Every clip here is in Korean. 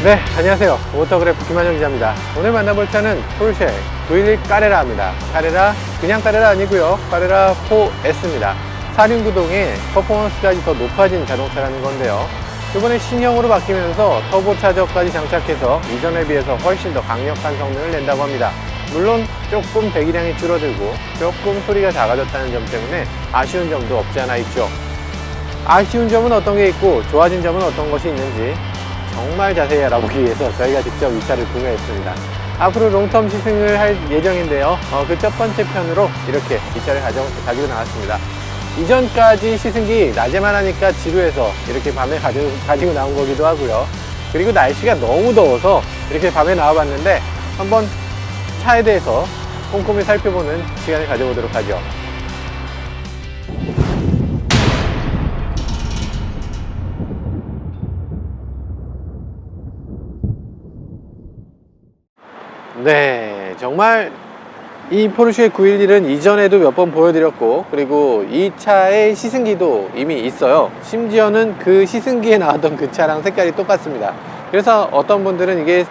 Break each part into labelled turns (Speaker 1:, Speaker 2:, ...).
Speaker 1: 네, 안녕하세요. 오토그래프 김한영 기자입니다. 오늘 만나볼 차는 포르쉐 911 까레라입니다. 까레라, 그냥 까레라 아니고요. 까레라 4S입니다. 4륜구동에 퍼포먼스까지 더 높아진 자동차라는 건데요. 이번에 신형으로 바뀌면서 터보 차저까지 장착해서 이전에 비해서 훨씬 더 강력한 성능을 낸다고 합니다. 물론 조금 배기량이 줄어들고 조금 소리가 작아졌다는 점 때문에 아쉬운 점도 없지 않아 있죠. 아쉬운 점은 어떤 게 있고 좋아진 점은 어떤 것이 있는지 정말 자세히 알아보기 위해서 저희가 직접 이 차를 구매했습니다. 앞으로 롱텀 시승을 할 예정인데요. 그 첫 번째 편으로 이렇게 이 차를 가지고 나왔습니다. 이전까지 시승기 낮에만 하니까 지루해서 이렇게 밤에 가지고 나온 거기도 하고요. 그리고 날씨가 너무 더워서 이렇게 밤에 나와봤는데 한번 차에 대해서 꼼꼼히 살펴보는 시간을 가져보도록 하죠. 네, 정말 이 포르쉐 911은 이전에도 몇 번 보여드렸고, 그리고 이 차의 시승기도 이미 있어요. 심지어는 그 시승기에 나왔던 그 차랑 색깔이 똑같습니다. 그래서 어떤 분들은 이게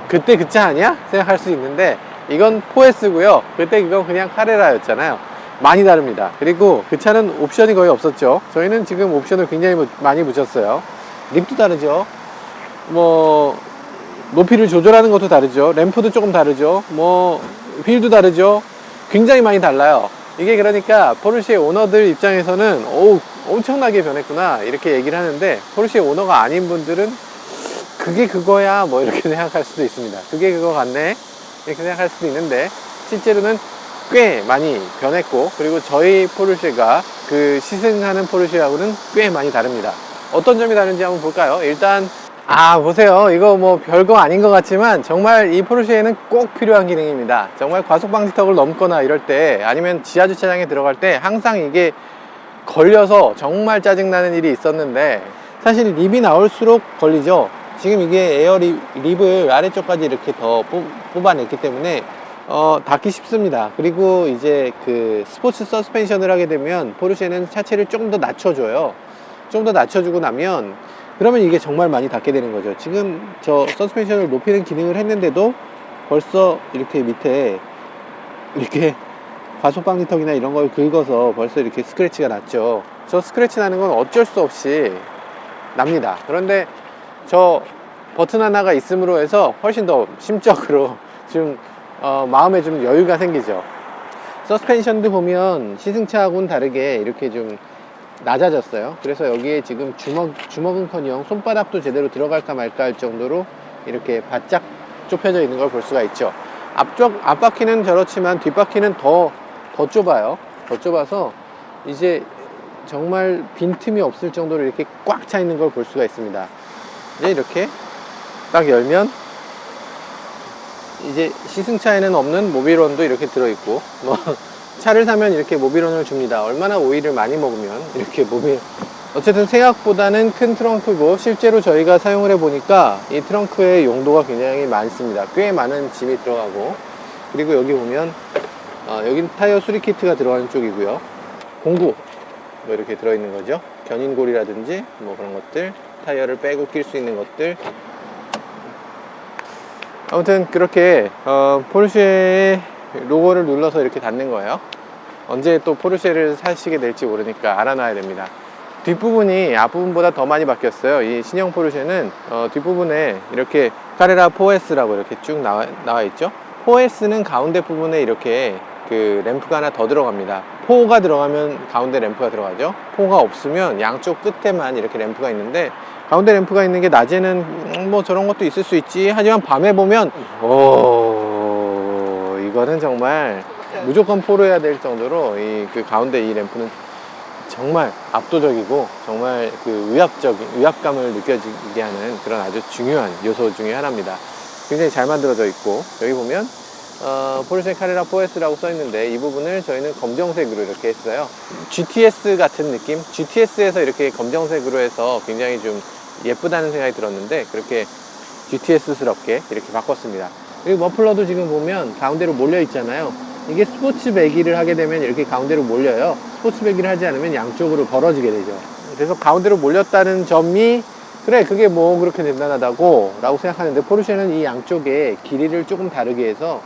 Speaker 1: 그때 그 차 아니야? 생각할 수 있는데 이건 4S고요. 그때 그건 그냥 카레라였잖아요. 많이 다릅니다. 그리고 그 차는 옵션이 거의 없었죠. 저희는 지금 옵션을 굉장히 많이 붙였어요. 립도 다르죠. 높이를 조절하는 것도 다르죠. 램프도 조금 다르죠. 휠도 다르죠. 굉장히 많이 달라요. 이게 그러니까 포르쉐 오너들 입장에서는 엄청나게 변했구나 이렇게 얘기를 하는데, 포르쉐 오너가 아닌 분들은 그게 그거야 이렇게 생각할 수도 있습니다. 그게 그거 같네 이렇게 생각할 수도 있는데, 실제로는 꽤 많이 변했고, 그리고 저희 포르쉐가 그 시승하는 포르쉐하고는 꽤 많이 다릅니다. 어떤 점이 다른지 한번 볼까요? 일단 보세요. 이거 별거 아닌 것 같지만 정말 이 포르쉐에는 꼭 필요한 기능입니다. 정말 과속 방지턱을 넘거나 이럴 때, 아니면 지하 주차장에 들어갈 때 항상 이게 걸려서 정말 짜증나는 일이 있었는데, 사실 립이 나올수록 걸리죠. 지금 이게 에어 립을 아래쪽까지 이렇게 더 뽑아냈기 때문에 닫기 쉽습니다. 그리고 이제 그 스포츠 서스펜션을 하게 되면 포르쉐는 차체를 조금 더 낮춰줘요. 좀 더 낮춰주고 나면, 그러면 이게 정말 많이 닿게 되는 거죠. 지금 저 서스펜션을 높이는 기능을 했는데도 벌써 이렇게 밑에 이렇게 과속 방지턱이나 이런 걸 긁어서 벌써 이렇게 스크래치가 났죠. 저 스크래치 나는 건 어쩔 수 없이 납니다. 그런데 저 버튼 하나가 있음으로 해서 훨씬 더 심적으로 좀 마음에 좀 여유가 생기죠. 서스펜션도 보면 시승차하고는 다르게 이렇게 좀 낮아졌어요. 그래서 여기에 지금 주먹은커녕 손바닥도 제대로 들어갈까 말까 할 정도로 이렇게 바짝 좁혀져 있는 걸 볼 수가 있죠. 앞바퀴는 저렇지만 뒷바퀴는 더 좁아요. 더 좁아서 이제 정말 빈틈이 없을 정도로 이렇게 꽉 차 있는 걸 볼 수가 있습니다. 이제 이렇게 딱 열면 이제 시승차에는 없는 모빌원도 이렇게 들어있고, 차를 사면 이렇게 모빌원을 줍니다. 얼마나 오일을 많이 먹으면 이렇게 어쨌든 생각보다는 큰 트렁크고, 실제로 저희가 사용을 해보니까 이 트렁크의 용도가 굉장히 많습니다. 꽤 많은 짐이 들어가고, 그리고 여기 보면 여긴 타이어 수리 키트가 들어가는 쪽이고요. 공구 이렇게 들어있는 거죠. 견인골이라든지 그런 것들, 타이어를 빼고 낄 수 있는 것들. 아무튼 그렇게 포르쉐의 로고를 눌러서 이렇게 닫는 거예요. 언제 또 포르쉐를 사시게 될지 모르니까 알아놔야 됩니다. 뒷부분이 앞부분보다 더 많이 바뀌었어요. 이 신형 포르쉐는 뒷부분에 이렇게 카레라 4S라고 이렇게 쭉 나와 있죠. 4S는 가운데 부분에 이렇게 그 램프가 하나 더 들어갑니다. 4가 들어가면 가운데 램프가 들어가죠. 4가 없으면 양쪽 끝에만 이렇게 램프가 있는데, 가운데 램프가 있는 게 낮에는 저런 것도 있을 수 있지, 하지만 밤에 보면 이거는 정말 무조건 포로 해야 될 정도로 그 가운데 이 램프는 정말 압도적이고, 정말 그 위압감을 느껴지게 하는 그런 아주 중요한 요소 중에 하나입니다. 굉장히 잘 만들어져 있고, 여기 보면 포르쉐 카레라 4S라고 써 있는데, 이 부분을 저희는 검정색으로 이렇게 했어요. GTS 같은 느낌? GTS에서 이렇게 검정색으로 해서 굉장히 좀 예쁘다는 생각이 들었는데, 그렇게 GTS스럽게 이렇게 바꿨습니다. 그리고 머플러도 지금 보면 가운데로 몰려 있잖아요. 이게 스포츠 배기를 하게 되면 이렇게 가운데로 몰려요. 스포츠 배기를 하지 않으면 양쪽으로 벌어지게 되죠. 그래서 가운데로 몰렸다는 점이 그래, 그게 뭐 그렇게 대단하다고 라고 생각하는데, 포르쉐는 이 양쪽에 길이를 조금 다르게 해서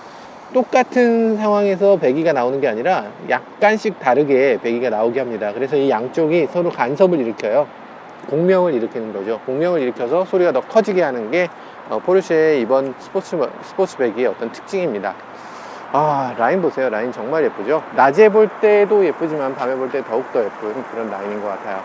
Speaker 1: 똑같은 상황에서 배기가 나오는 게 아니라 약간씩 다르게 배기가 나오게 합니다. 그래서 이 양쪽이 서로 간섭을 일으켜요. 공명을 일으키는 거죠. 공명을 일으켜서 소리가 더 커지게 하는 게 포르쉐의 이번 스포츠백의 어떤 특징입니다. 라인 보세요. 라인 정말 예쁘죠. 낮에 볼 때도 예쁘지만 밤에 볼 때 더욱더 예쁜 그런 라인인 것 같아요.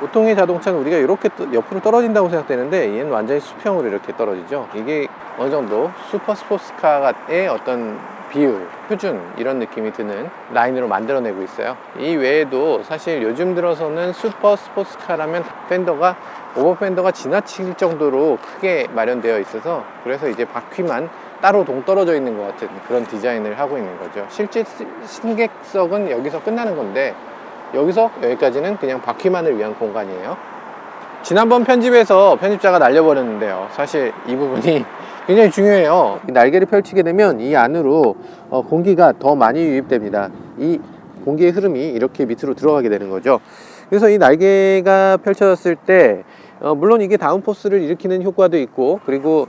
Speaker 1: 보통의 자동차는 우리가 이렇게 옆으로 떨어진다고 생각되는데, 얘는 완전히 수평으로 이렇게 떨어지죠. 이게 어느 정도 슈퍼 스포츠카의 어떤 비율, 표준, 이런 느낌이 드는 라인으로 만들어내고 있어요. 이 외에도 사실 요즘 들어서는 슈퍼 스포츠카라면 오버 펜더가 지나칠 정도로 크게 마련되어 있어서, 그래서 이제 바퀴만 따로 동떨어져 있는 것 같은 그런 디자인을 하고 있는 거죠. 실제 승객석은 여기서 끝나는 건데, 여기서 여기까지는 그냥 바퀴만을 위한 공간이에요. 지난번 편집에서 편집자가 날려버렸는데요, 사실 이 부분이 굉장히 중요해요. 이 날개를 펼치게 되면 이 안으로 공기가 더 많이 유입됩니다. 이 공기의 흐름이 이렇게 밑으로 들어가게 되는 거죠. 그래서 이 날개가 펼쳐졌을 때 물론 이게 다운포스를 일으키는 효과도 있고, 그리고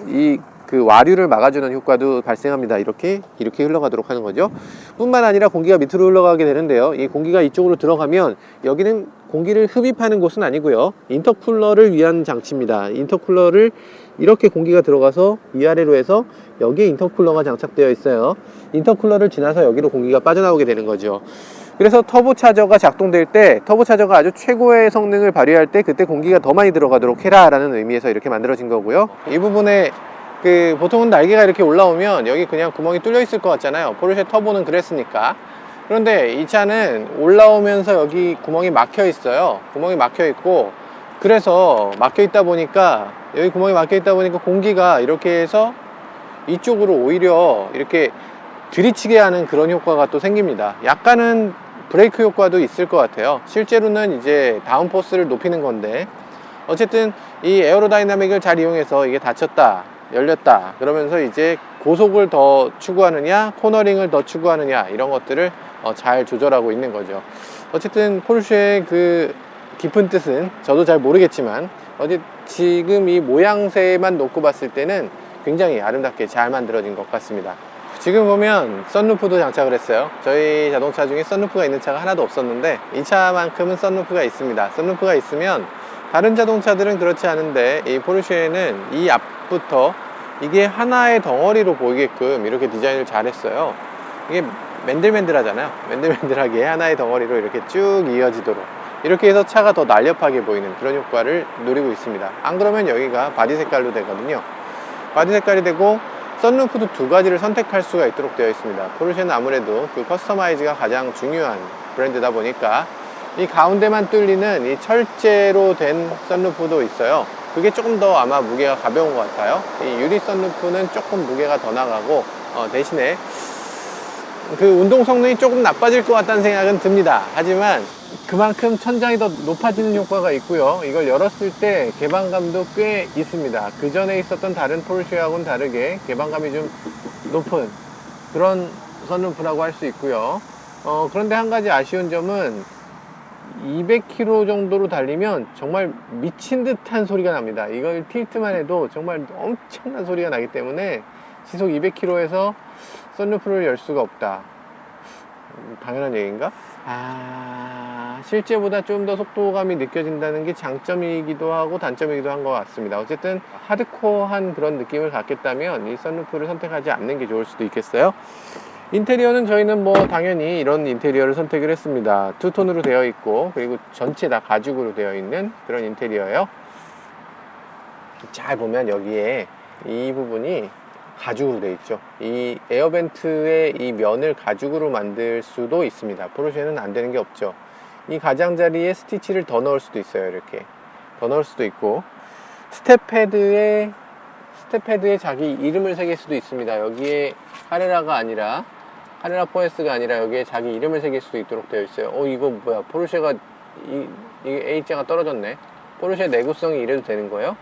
Speaker 1: 그 와류를 막아주는 효과도 발생합니다. 이렇게 흘러가도록 하는 거죠. 뿐만 아니라 공기가 밑으로 흘러가게 되는데요, 이 공기가 이쪽으로 들어가면 여기는 공기를 흡입하는 곳은 아니고요, 인터쿨러를 위한 장치입니다. 인터쿨러를 이렇게 공기가 들어가서 위아래로 해서 여기에 인터쿨러가 장착되어 있어요. 인터쿨러를 지나서 여기로 공기가 빠져나오게 되는 거죠. 그래서 터보차저가 작동될 때, 터보차저가 아주 최고의 성능을 발휘할 때 그때 공기가 더 많이 들어가도록 해라 라는 의미에서 이렇게 만들어진 거고요. 이 부분에 보통은 날개가 이렇게 올라오면 여기 그냥 구멍이 뚫려 있을 것 같잖아요. 포르쉐 터보는 그랬으니까. 그런데 이 차는 올라오면서 여기 구멍이 막혀 있어요. 구멍이 막혀 있고, 그래서 막혀 있다 보니까, 여기 구멍이 막혀 있다 보니까 공기가 이렇게 해서 이쪽으로 오히려 이렇게 들이치게 하는 그런 효과가 또 생깁니다. 약간은 브레이크 효과도 있을 것 같아요. 실제로는 이제 다운포스를 높이는 건데, 어쨌든 이 에어로다이나믹을 잘 이용해서 이게 닫혔다, 열렸다 그러면서 이제 고속을 더 추구하느냐, 코너링을 더 추구하느냐, 이런 것들을 잘 조절하고 있는 거죠. 어쨌든 포르쉐의 그 깊은 뜻은 저도 잘 모르겠지만, 지금 이 모양새만 놓고 봤을 때는 굉장히 아름답게 잘 만들어진 것 같습니다. 지금 보면 썬루프도 장착을 했어요. 저희 자동차 중에 썬루프가 있는 차가 하나도 없었는데, 이 차만큼은 썬루프가 있습니다. 썬루프가 있으면 다른 자동차들은 그렇지 않은데, 이 포르쉐는 이 앞부터 이게 하나의 덩어리로 보이게끔 이렇게 디자인을 잘 했어요. 이게 맨들맨들하잖아요. 맨들맨들하게 하나의 덩어리로 이렇게 쭉 이어지도록, 이렇게 해서 차가 더 날렵하게 보이는 그런 효과를 노리고 있습니다. 안 그러면 여기가 바디 색깔로 되거든요. 바디 색깔이 되고, 썬루프도 두 가지를 선택할 수가 있도록 되어 있습니다. 포르쉐는 아무래도 그 커스터마이즈가 가장 중요한 브랜드다 보니까 이 가운데만 뚫리는 이 철제로 된 썬루프도 있어요. 그게 조금 더 아마 무게가 가벼운 것 같아요. 이 유리 썬루프는 조금 무게가 더 나가고, 대신에 그 운동 성능이 조금 나빠질 것 같다는 생각은 듭니다. 하지만 그만큼 천장이 더 높아지는 효과가 있고요, 이걸 열었을 때 개방감도 꽤 있습니다. 그 전에 있었던 다른 포르쉐하고는 다르게 개방감이 좀 높은 그런 썬루프라고 할 수 있고요. 그런데 한 가지 아쉬운 점은 200km 정도로 달리면 정말 미친 듯한 소리가 납니다. 이걸 틸트만 해도 정말 엄청난 소리가 나기 때문에 시속 200km에서 썬루프를 열 수가 없다. 당연한 얘기인가? 실제보다 좀 더 속도감이 느껴진다는 게 장점이기도 하고 단점이기도 한 것 같습니다. 어쨌든 하드코어한 그런 느낌을 갖겠다면 이 썬루프를 선택하지 않는 게 좋을 수도 있겠어요. 인테리어는 저희는 뭐 당연히 이런 인테리어를 선택을 했습니다. 투톤으로 되어 있고, 그리고 전체 다 가죽으로 되어 있는 그런 인테리어예요. 잘 보면 여기에 이 부분이 가죽으로 되어 있죠. 이 에어벤트의 이 면을 가죽으로 만들 수도 있습니다. 포르쉐는 안 되는 게 없죠. 이 가장자리에 스티치를 더 넣을 수도 있어요. 이렇게 더 넣을 수도 있고, 스텝패드에 자기 이름을 새길 수도 있습니다. 여기에 카레라가 아니라, 카레라 4S가 아니라 여기에 자기 이름을 새길 수도 있도록 되어 있어요. 이거 뭐야, 포르쉐가 이 A자가 떨어졌네. 포르쉐 내구성이 이래도 되는 거예요?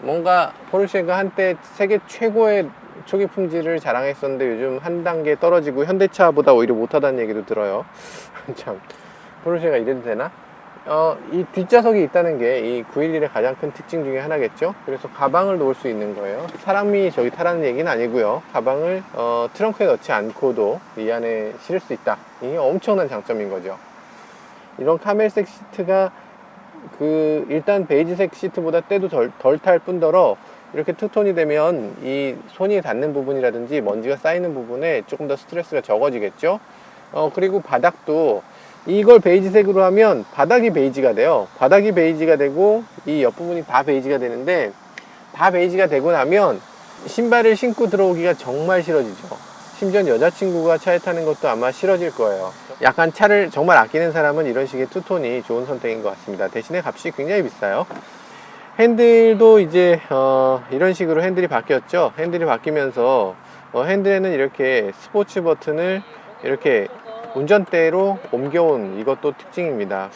Speaker 1: 뭔가 포르쉐가 한때 세계 최고의 초기 품질을 자랑했었는데 요즘 한 단계 떨어지고 현대차보다 오히려 못하다는 얘기도 들어요. 참, 포르쉐가 이래도 되나? 이 뒷좌석이 있다는 게 이 911의 가장 큰 특징 중에 하나겠죠. 그래서 가방을 놓을 수 있는 거예요. 사람이 저기 타라는 얘기는 아니고요. 가방을 트렁크에 넣지 않고도 이 안에 실을 수 있다. 이게 엄청난 장점인 거죠. 이런 카멜색 시트가 일단 베이지색 시트보다 때도 덜 탈 뿐더러 이렇게 투톤이 되면 이 손이 닿는 부분이라든지 먼지가 쌓이는 부분에 조금 더 스트레스가 적어지겠죠. 그리고 바닥도 이걸 베이지색으로 하면 바닥이 베이지가 돼요. 바닥이 베이지가 되고 이 옆부분이 다 베이지가 되는데, 다 베이지가 되고 나면 신발을 신고 들어오기가 정말 싫어지죠. 심지어 여자친구가 차에 타는 것도 아마 싫어질 거예요. 약간 차를 정말 아끼는 사람은 이런 식의 투톤이 좋은 선택인 것 같습니다. 대신에 값이 굉장히 비싸요. 핸들도 이제 이런 식으로 핸들이 바뀌었죠. 핸들이 바뀌면서 핸들에는 이렇게 스포츠 버튼을 이렇게 운전대로 옮겨온 이것도 특징입니다.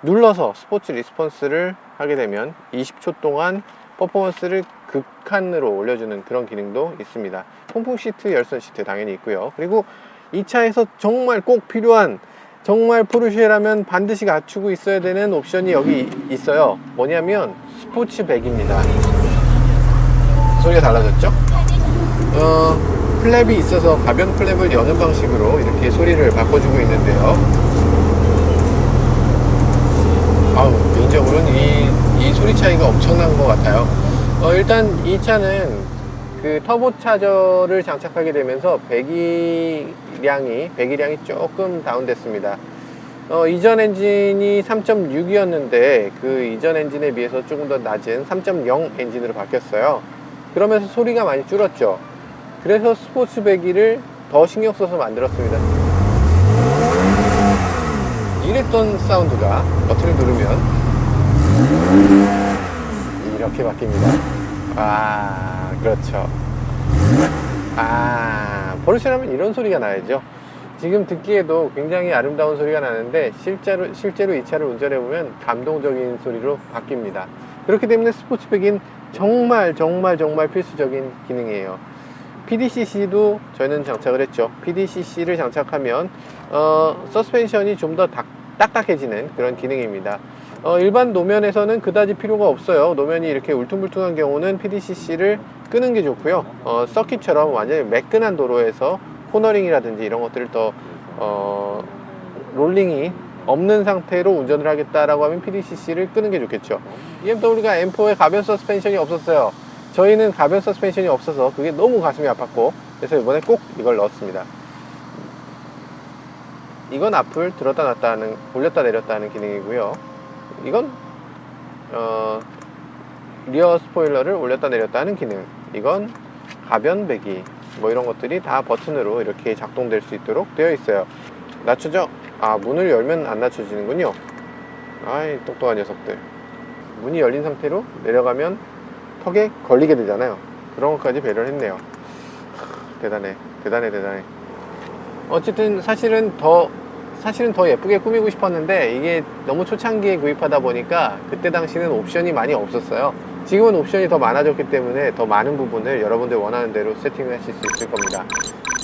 Speaker 1: 눌러서 스포츠 리스폰스를 하게 되면 20초 동안 퍼포먼스를 극한으로 올려주는 그런 기능도 있습니다. 통풍 시트, 열선 시트 당연히 있고요. 그리고 이 차에서 정말 꼭 필요한, 정말 포르쉐라면 반드시 갖추고 있어야 되는 옵션이 여기 있어요. 뭐냐면 스포츠백입니다. 소리가 달라졌죠? 플랩이 있어서 가변 플랩을 여는 방식으로 이렇게 소리를 바꿔주고 있는데요. 개인적으로는 이 소리 차이가 엄청난 것 같아요. 일단 이 차는 그 터보 차저를 장착하게 되면서 배기량이 조금 다운됐습니다. 이전 엔진이 3.6이었는데 그 이전 엔진에 비해서 조금 더 낮은 3.0 엔진으로 바뀌었어요. 그러면서 소리가 많이 줄었죠. 그래서 스포츠 배기를 더 신경 써서 만들었습니다. 이랬던 사운드가 버튼을 누르면 이렇게 바뀝니다. 그렇죠. 포르쉐라면 이런 소리가 나야죠. 지금 듣기에도 굉장히 아름다운 소리가 나는데 실제로 이 차를 운전해보면 감동적인 소리로 바뀝니다. 그렇기 때문에 스포츠백인 정말 필수적인 기능이에요. PDCC도 저희는 장착을 했죠. PDCC를 장착하면 서스펜션이 좀 더 딱딱해지는 그런 기능입니다. 일반 노면에서는 그다지 필요가 없어요. 노면이 이렇게 울퉁불퉁한 경우는 PDCC를 끄는 게 좋고요. 서킷처럼 완전히 매끈한 도로에서 코너링이라든지 이런 것들을 더 롤링이 없는 상태로 운전을 하겠다라고 하면 PDCC를 끄는 게 좋겠죠. BMW가 M4에 가변 서스펜션이 없었어요. 저희는 가변 서스펜션이 없어서 그게 너무 가슴이 아팠고, 그래서 이번에 꼭 이걸 넣었습니다. 이건 앞을 들었다 놨다 하는, 올렸다 내렸다 하는 기능이고요. 이건 리어 스포일러를 올렸다 내렸다 하는 기능. 이건 가변 배기, 뭐 이런 것들이 다 버튼으로 이렇게 작동될 수 있도록 되어 있어요. 낮추죠? 문을 열면 안 낮춰지는군요. 똑똑한 녀석들. 문이 열린 상태로 내려가면 턱에 걸리게 되잖아요. 그런 것까지 배려를 했네요. 대단해. 어쨌든 사실은 더 예쁘게 꾸미고 싶었는데 이게 너무 초창기에 구입하다 보니까 그때 당시는 옵션이 많이 없었어요. 지금은 옵션이 더 많아졌기 때문에 더 많은 부분을 여러분들 원하는 대로 세팅을 하실 수 있을 겁니다.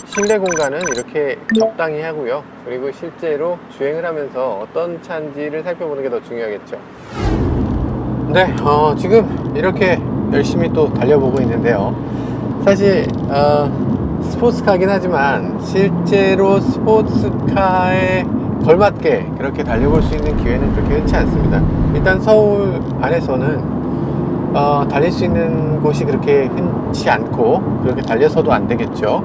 Speaker 1: 실내 공간은 이렇게 적당히 하고요. 그리고 실제로 주행을 하면서 어떤 차인지를 살펴보는 게 더 중요하겠죠. 네, 지금 이렇게 열심히 또 달려보고 있는데요. 사실 스포츠카긴 하지만 실제로 스포츠카에 걸맞게 그렇게 달려볼 수 있는 기회는 그렇게 흔치 않습니다. 일단 서울 안에서는 달릴 수 있는 곳이 그렇게 흔치 않고 그렇게 달려서도 안 되겠죠.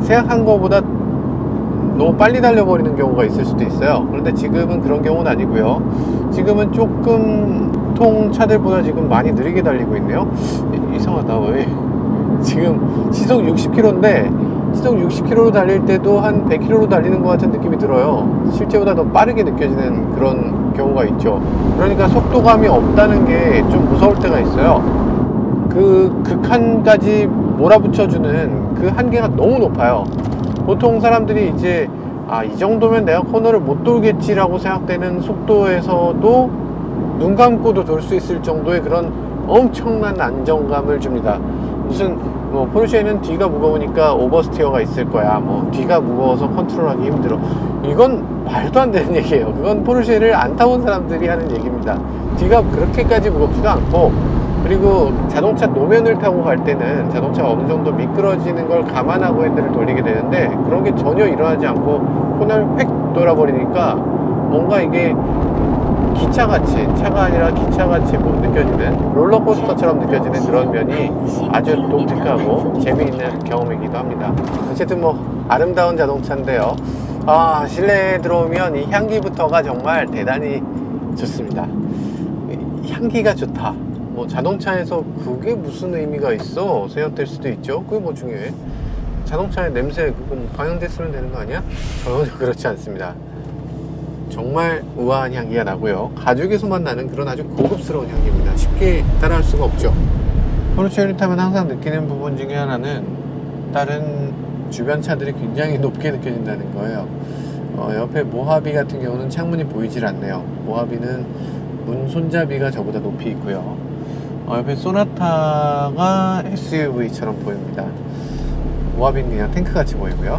Speaker 1: 생각한 것보다 너무 빨리 달려버리는 경우가 있을 수도 있어요. 그런데 지금은 그런 경우는 아니고요. 지금은 조금 보통 차들보다 지금 많이 느리게 달리고 있네요. 이상하다. 왜 지금 시속 60km인데 시속 60km로 달릴 때도 한 100km로 달리는 것 같은 느낌이 들어요. 실제보다 더 빠르게 느껴지는 그런 경우가 있죠. 그러니까 속도감이 없다는 게 좀 무서울 때가 있어요. 그 극한까지 몰아붙여주는 그 한계가 너무 높아요. 보통 사람들이 이제 이 정도면 내가 코너를 못 돌겠지라고 생각되는 속도에서도 눈 감고도 돌 수 있을 정도의 그런 엄청난 안정감을 줍니다. 무슨 뭐 포르쉐는 뒤가 무거우니까 오버스티어가 있을 거야, 뭐 뒤가 무거워서 컨트롤하기 힘들어, 이건 말도 안 되는 얘기예요. 그건 포르쉐를 안 타본 사람들이 하는 얘기입니다. 뒤가 그렇게까지 무겁지도 않고, 그리고 자동차 노면을 타고 갈 때는 자동차가 어느 정도 미끄러지는 걸 감안하고 핸들을 돌리게 되는데, 그런 게 전혀 일어나지 않고 코너를 획 돌아버리니까 뭔가 이게 기차같이, 차가 아니라 기차같이 뭐 느껴지는, 롤러코스터처럼 느껴지는 그런 면이 아주 독특하고 재미있는 경험이기도 합니다. 어쨌든 뭐 아름다운 자동차인데요, 실내에 들어오면 이 향기부터가 정말 대단히 좋습니다. 향기가 좋다, 뭐 자동차에서 그게 무슨 의미가 있어? 생각될 수도 있죠. 그게 뭐 중요해? 자동차의 냄새 그거 뭐 방향제 쓰면 되는 거 아니야? 전혀 그렇지 않습니다. 정말 우아한 향기가 나고요, 가죽에서만 나는 그런 아주 고급스러운 향기입니다. 쉽게 따라할 수가 없죠. 포르쉐를 타면 항상 느끼는 부분 중에 하나는 다른 주변 차들이 굉장히 높게 느껴진다는 거예요. 옆에 모하비 같은 경우는 창문이 보이질 않네요. 모하비는 문 손잡이가 저보다 높이 있고요. 옆에 소나타가 SUV처럼 보입니다. 모하비는 그냥 탱크같이 보이고요.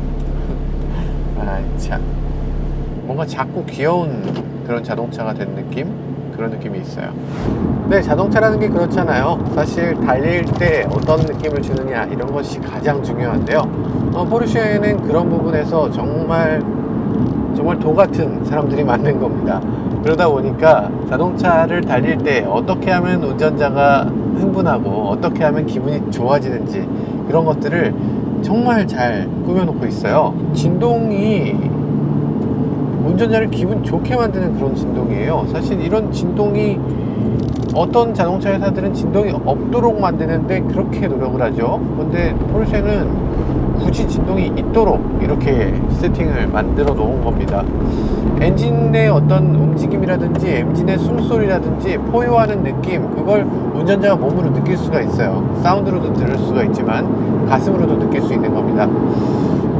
Speaker 1: 참 뭔가 작고 귀여운 그런 자동차가 된 느낌? 그런 느낌이 있어요. 네, 자동차라는 게 그렇잖아요. 사실 달릴 때 어떤 느낌을 주느냐, 이런 것이 가장 중요한데요. 포르쉐는 그런 부분에서 정말 도 같은 사람들이 만든 겁니다. 그러다 보니까 자동차를 달릴 때 어떻게 하면 운전자가 흥분하고 어떻게 하면 기분이 좋아지는지, 그런 것들을 정말 잘 꾸며놓고 있어요. 진동이 운전자를 기분 좋게 만드는 그런 진동이에요. 사실 이런 진동이 어떤 자동차 회사들은 진동이 없도록 만드는데 그렇게 노력을 하죠. 근데 포르쉐는 굳이 진동이 있도록 이렇게 세팅을 만들어 놓은 겁니다. 엔진의 어떤 움직임이라든지 엔진의 숨소리라든지 포효하는 느낌, 그걸 운전자가 몸으로 느낄 수가 있어요. 사운드로도 들을 수가 있지만 가슴으로도 느낄 수 있는 겁니다.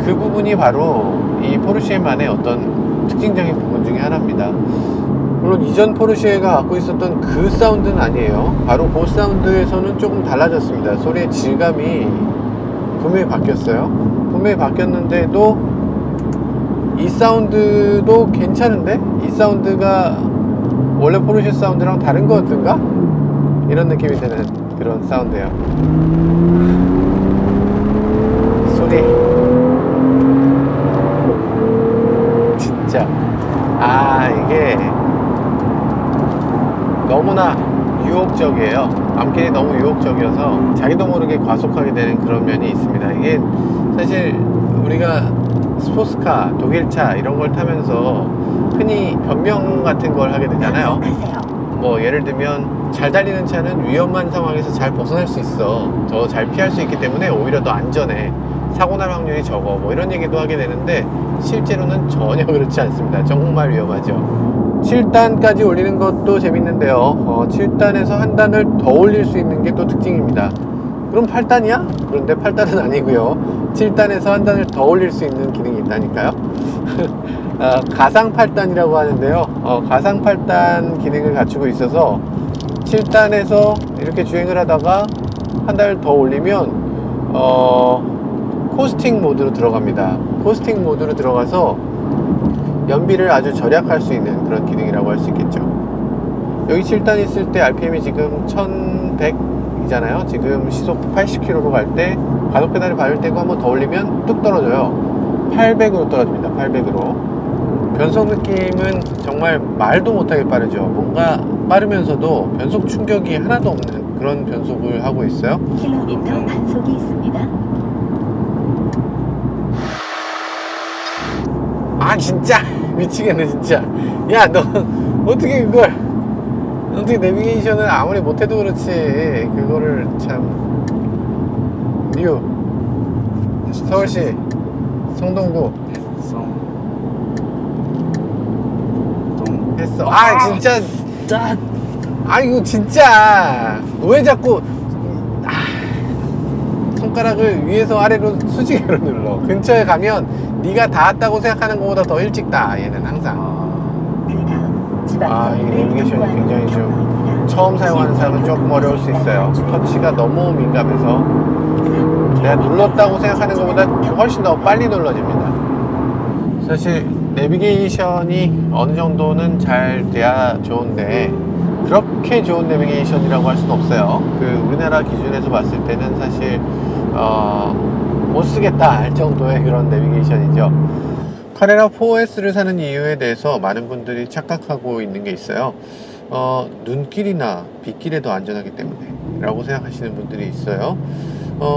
Speaker 1: 그 부분이 바로 이 포르쉐만의 어떤 특징적인 부분 중에 하나입니다. 물론 이전 포르쉐가 갖고 있었던 그 사운드는 아니에요. 바로 그 사운드에서는 조금 달라졌습니다. 소리의 질감이 분명히 바뀌었어요. 분명히 바뀌었는데도 이 사운드도 괜찮은데? 이 사운드가 원래 포르쉐 사운드랑 다른 거였던가? 이런 느낌이 드는 그런 사운드예요. 소리 진짜 이게 너무나 유혹적이에요. 암길이 너무 유혹적이어서 자기도 모르게 과속하게 되는 그런 면이 있습니다. 이게 사실 우리가 스포츠카, 독일차 이런 걸 타면서 흔히 변명 같은 걸 하게 되잖아요. 뭐 예를 들면 잘 달리는 차는 위험한 상황에서 잘 벗어날 수 있어, 더 잘 피할 수 있기 때문에 오히려 더 안전해, 사고 날 확률이 적어, 뭐 이런 얘기도 하게 되는데 실제로는 전혀 그렇지 않습니다. 정말 위험하죠. 7단까지 올리는 것도 재밌는데요, 7단에서 한 단을 더 올릴 수 있는 게 또 특징입니다. 그럼 8단이야? 그런데 8단은 아니고요, 7단에서 한 단을 더 올릴 수 있는 기능이 있다니까요. 가상 8단이라고 하는데요, 가상 8단 기능을 갖추고 있어서 7단에서 이렇게 주행을 하다가 한 단을 더 올리면 코스팅 모드로 들어갑니다. 코스팅 모드로 들어가서 연비를 아주 절약할 수 있는 그런 기능이라고 할 수 있겠죠. 여기 7단 있을 때 RPM이 지금 1100이잖아요. 지금 시속 80km로 갈 때 가속 페달을 밟을 때고 한번 더 올리면 뚝 떨어져요. 800으로 떨어집니다. 800으로. 변속 느낌은 정말 말도 못하게 빠르죠. 뭔가 빠르면서도 변속 충격이 하나도 없는 그런 변속을 하고 있어요.
Speaker 2: 킬로미터 단속이 있습니다.
Speaker 1: 진짜 미치겠네 진짜. 야, 너 어떻게 그걸, 어떻게 내비게이션을 아무리 못해도 그렇지 그거를 참. 뉴 서울시 성동구 했어. 진짜 이거 진짜 왜 자꾸 손가락을 위에서 아래로 수직으로 눌러. 근처에 가면 네가 닿았다고 생각하는 것보다 더 일찍 닿아 얘는 항상. 이 내비게이션이 굉장히 좀 처음 사용하는 사람은 조금 어려울 수 있어요. 터치가 너무 민감해서 제가 눌렀다고 생각하는 것보다 훨씬 더 빨리 눌러집니다. 사실 내비게이션이 어느 정도는 잘 돼야 좋은데 그렇게 좋은 내비게이션이라고 할 수는 없어요. 우리나라 기준에서 봤을 때는 사실 못 쓰겠다 할 정도의 그런 내비게이션이죠. 카레라 4S를 사는 이유에 대해서 많은 분들이 착각하고 있는 게 있어요. 눈길이나 빗길에 더 안전하기 때문에 라고 생각하시는 분들이 있어요.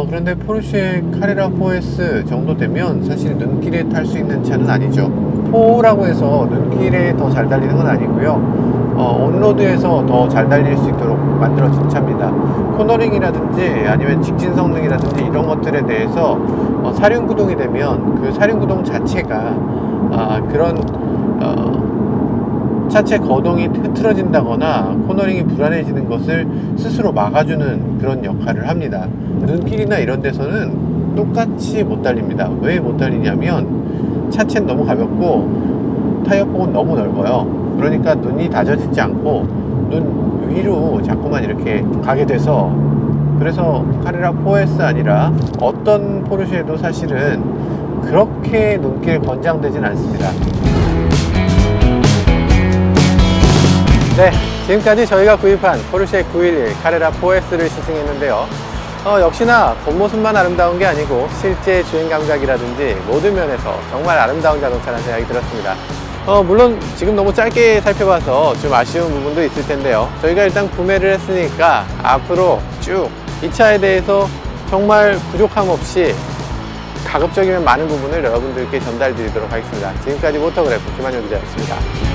Speaker 1: 그런데 포르쉐 카레라 4S 정도 되면 사실 눈길에 탈 수 있는 차는 아니죠. 4라고 해서 눈길에 더 잘 달리는 건 아니고요. 온로드에서 더 잘 달릴 수 있도록 만들어진 차입니다. 코너링이라든지 아니면 직진 성능이라든지 이런 것들에 대해서 사륜구동이 되면 그 사륜구동 자체가 그런 차체 거동이 흐트러진다거나 코너링이 불안해지는 것을 스스로 막아주는 그런 역할을 합니다. 눈길이나 이런 데서는 똑같이 못 달립니다. 왜 못 달리냐면 차체는 너무 가볍고 타이어 폭은 너무 넓어요. 그러니까 눈이 다져지지 않고 눈 위로 자꾸만 이렇게 가게 돼서, 그래서 카레라 4S 아니라 어떤 포르쉐도 사실은 그렇게 눈길에 권장되진 않습니다. 네, 지금까지 저희가 구입한 포르쉐 911 카레라 4S를 시승했는데요. 역시나 겉모습만 아름다운 게 아니고 실제 주행 감각이라든지 모든 면에서 정말 아름다운 자동차라는 생각이 들었습니다. 물론 지금 너무 짧게 살펴봐서 좀 아쉬운 부분도 있을 텐데요. 저희가 일단 구매를 했으니까 앞으로 쭉 이 차에 대해서 정말 부족함 없이 가급적이면 많은 부분을 여러분들께 전달 드리도록 하겠습니다. 지금까지 모터그래프 김한용 기자였습니다.